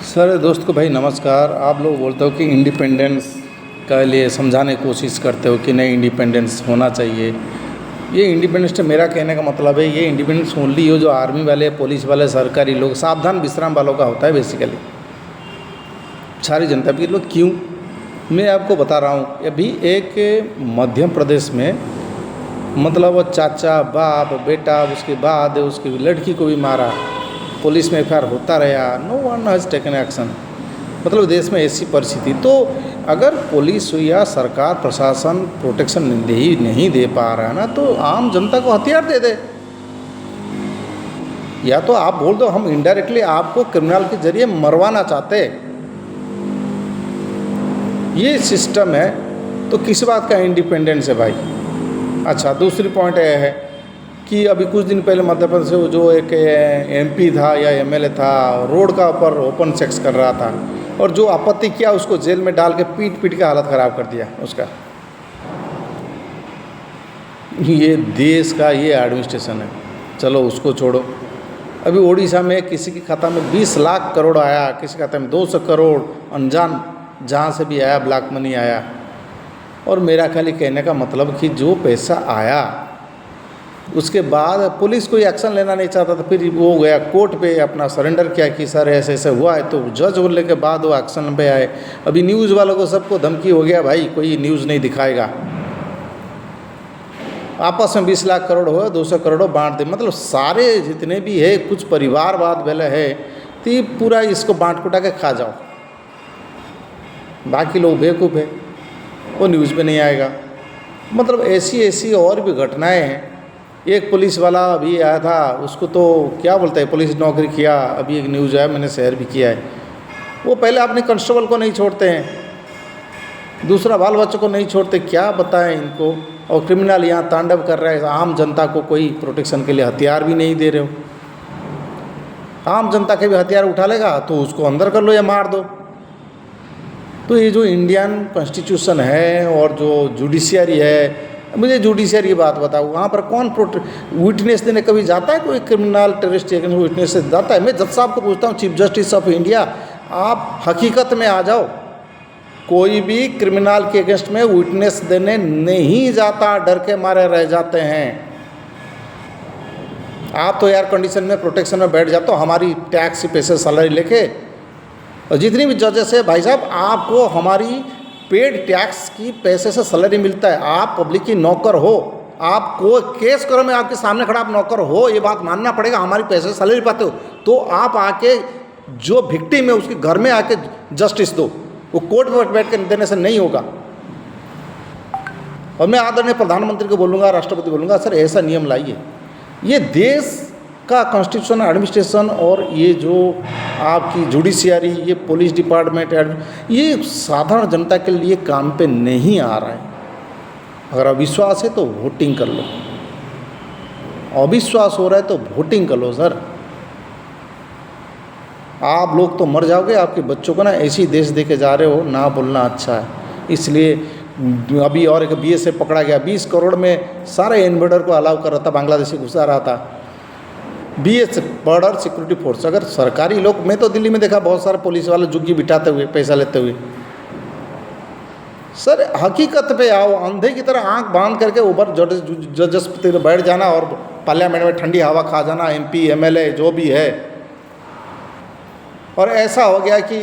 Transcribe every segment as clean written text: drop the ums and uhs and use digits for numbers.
Sir दोस्त को भाई नमस्कार। आप लोग बोलते हो कि इंडिपेंडेंस के लिए समझाने की कोशिश करते हो कि नहीं इंडिपेंडेंस होना चाहिए। ये इंडिपेंडेंस मेरा कहने का मतलब है, ये इंडिपेंडेंस ओनली हो जो आर्मी वाले, पुलिस वाले, सरकारी लोग, सावधान विश्राम वालों का होता है बेसिकली। सारी जनता भी लोग क्यों, मैं आपको बता रहा हूँ। अभी एक मध्य प्रदेश में मतलब वो चाचा, बाप, बेटा, उसके बाद उसकी लड़की को भी मारा, पुलिस में एफआईआर होता रहा, no one has taken action. मतलब देश में ऐसी परिस्थिति, तो अगर पुलिस या सरकार प्रशासन प्रोटेक्शन नहीं दे पा रहा है ना, तो आम जनता को हथियार दे दे। या तो आप बोल दो हम इनडायरेक्टली आपको क्रिमिनल के जरिए मरवाना चाहते, ये सिस्टम है। तो किस बात का इंडिपेंडेंस है भाई। अच्छा, दूसरी पॉइंट यह है कि अभी कुछ दिन पहले मध्य प्रदेश से जो एक एमपी था या एमएलए था, रोड का ऊपर ओपन सेक्स कर रहा था, और जो आपत्ति किया उसको जेल में डाल के पीट पीट के हालत ख़राब कर दिया उसका। ये देश का ये एडमिनिस्ट्रेशन है। चलो उसको छोड़ो। अभी उड़ीसा में किसी के खाता में 20 लाख करोड़ आया, किसी के खाता में 200 करोड़, अनजान जहाँ से भी आया ब्लैक मनी आया। और मेरा खाली कहने का मतलब कि जो पैसा आया उसके बाद पुलिस कोई एक्शन लेना नहीं चाहता था, फिर वो गया कोर्ट पे अपना सरेंडर किया कि सर ऐसे ऐसे हुआ है, तो जज बोलने के बाद वो एक्शन पे आए। अभी न्यूज़ वालों को सबको धमकी हो गया, भाई कोई न्यूज़ नहीं दिखाएगा, आपस में 20 लाख करोड़ हो, 200 करोड़ बांट दे। मतलब सारे जितने भी है कुछ परिवारवाद वाले है, तो ये पूरा इसको बांट कुटा के खा जाओ। बाकी लोग बेवकूफ़ है, वो न्यूज़ पे नहीं आएगा। मतलब ऐसी ऐसी और भी घटनाएं हैं। एक पुलिस वाला अभी आया था, उसको तो क्या बोलते हैं, पुलिस नौकरी किया, अभी एक न्यूज़ आया, मैंने शेयर भी किया है। वो पहले अपने कांस्टेबल को नहीं छोड़ते हैं, दूसरा बाल बच्चों को नहीं छोड़ते, क्या बताएं इनको। और क्रिमिनल यहाँ तांडव कर रहे हैं, आम जनता को कोई प्रोटेक्शन के लिए हथियार भी नहीं दे रहे हो। आम जनता के भी हथियार उठा लेगा तो उसको अंदर कर लो या मार दो। तो ये जो इंडियन कॉन्स्टिट्यूशन है और जो जुडिशियरी है, मुझे जुडिशियरी की बात बताओ, वहाँ पर कौन विटनेस देने कभी जाता है? कोई क्रिमिनल टेररिस्ट विटनेस से जाता है? मैं जज साहब को पूछता हूँ, चीफ जस्टिस ऑफ इंडिया, आप हकीकत में आ जाओ। कोई भी क्रिमिनल के अगेंस्ट में विटनेस देने नहीं जाता, डर के मारे रह जाते हैं। आप तो एयर कंडीशन में प्रोटेक्शन में बैठ जाते हो, हमारी टैक्स के पैसे सैलरी लेके। और जितनी भी जजेस है भाई साहब, आपको हमारी पेड टैक्स की पैसे से सैलरी मिलता है। आप पब्लिक की नौकर हो, आपको केस करो, मैं आपके सामने खड़ा, आप नौकर हो, ये बात मानना पड़ेगा। हमारी पैसे से सैलरी पाते हो तो आप आके जो विक्टिम है उसके घर में आके जस्टिस दो, वो कोर्ट में बैठ के देने से नहीं होगा। और मैं आदरणीय प्रधानमंत्री को बोलूँगा, राष्ट्रपति बोलूँगा, सर ऐसा नियम लाइए। ये देश का कॉन्स्टिट्यूशन, एडमिनिस्ट्रेशन और ये जो आपकी जुडिशियरी, ये पुलिस डिपार्टमेंट, ये साधारण जनता के लिए काम पे नहीं आ रहा है। अगर अविश्वास है तो वोटिंग कर लो, अविश्वास हो रहा है तो वोटिंग कर लो। सर आप लोग तो मर जाओगे, आपके बच्चों को ना ऐसी देश दे के जा रहे हो, ना बोलना अच्छा है। इसलिए अभी और एक बीएसएफ पकड़ा गया, 20 करोड़ में सारे इन्वेडर को अलाउ कर रहा था, बांग्लादेशी घुसा रहा था। बीएसएफ, बॉर्डर सिक्योरिटी फोर्स, अगर सरकारी लोग, मैं तो दिल्ली में देखा बहुत सारे पुलिस वाले जुग्गी बिठाते हुए, पैसा लेते हुए। सर हकीकत पे आओ, अंधे की तरह आंख बांध करके ऊपर जजेस पे बैठ जाना और पार्लियामेंट में ठंडी हवा खा जाना, एमपी एमएलए जो भी है। और ऐसा हो गया कि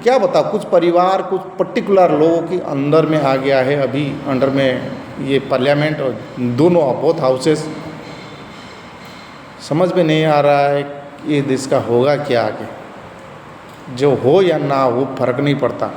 क्या बताओ, कुछ परिवार, कुछ पर्टिकुलर लोगों के अंदर में आ गया है अभी अंडर में ये पार्लियामेंट और दोनों बोथ हाउसेस। समझ में नहीं आ रहा है ये देश का होगा क्या आगे। जो हो या ना हो फर्क नहीं पड़ता,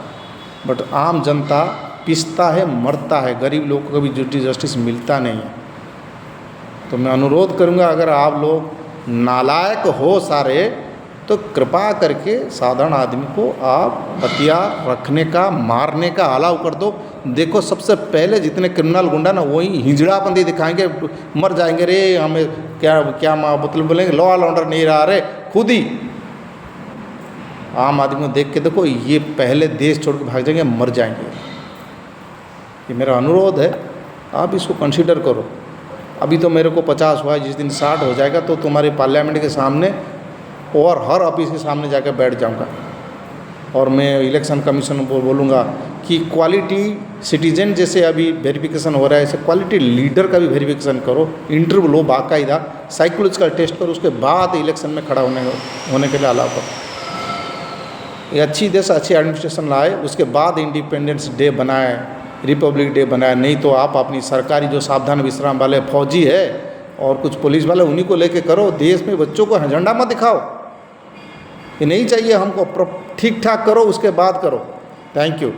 बट आम जनता पिसता है, मरता है, गरीब लोगों को कभी जस्टिस मिलता नहीं है। तो मैं अनुरोध करूंगा, अगर आप लोग नालायक हो सारे, तो कृपा करके साधारण आदमी को आप हथियार रखने का, मारने का अलाउ कर दो। देखो सबसे पहले जितने क्रिमिनल गुंडा ना, वही हिजड़ापंथी दिखाएंगे, मर जाएंगे, रे हमें क्या क्या मतलब बोलेंगे, लॉ एंड ऑर्डर नहीं रहा, रे खुद ही आम आदमी को देख के देखो, ये पहले देश छोड़ के भाग जाएंगे, मर जाएंगे। ये मेरा अनुरोध है, आप इसको कंसीडर करो। अभी तो मेरे को 50 हुआ है, जिस दिन 60 हो जाएगा तो तुम्हारे पार्लियामेंट के सामने और हर ऑफिस के सामने जाकर बैठ जाऊंगा और मैं इलेक्शन कमीशन को बोलूँगा कि क्वालिटी सिटीजन जैसे अभी वेरिफिकेशन हो रहा है, ऐसे क्वालिटी लीडर का भी वेरिफिकेशन करो, इंटरव्यू लो बाकायदा, साइकोलॉजिकल टेस्ट करो, उसके बाद इलेक्शन में खड़ा होने के लिए अलाउ करो। ये अच्छी देश अच्छी एडमिनिस्ट्रेशन लाए, उसके बाद इंडिपेंडेंस डे बनाए, रिपब्लिक डे बनाए। नहीं तो आप अपनी सरकारी जो सावधान विश्राम वाले फौजी है और कुछ पुलिस वाले, उन्हीं को लेके करो। देश में बच्चों को झंडा मत दिखाओ, ये नहीं चाहिए हमको। ठीक ठाक करो, उसके बाद करो। Thank you.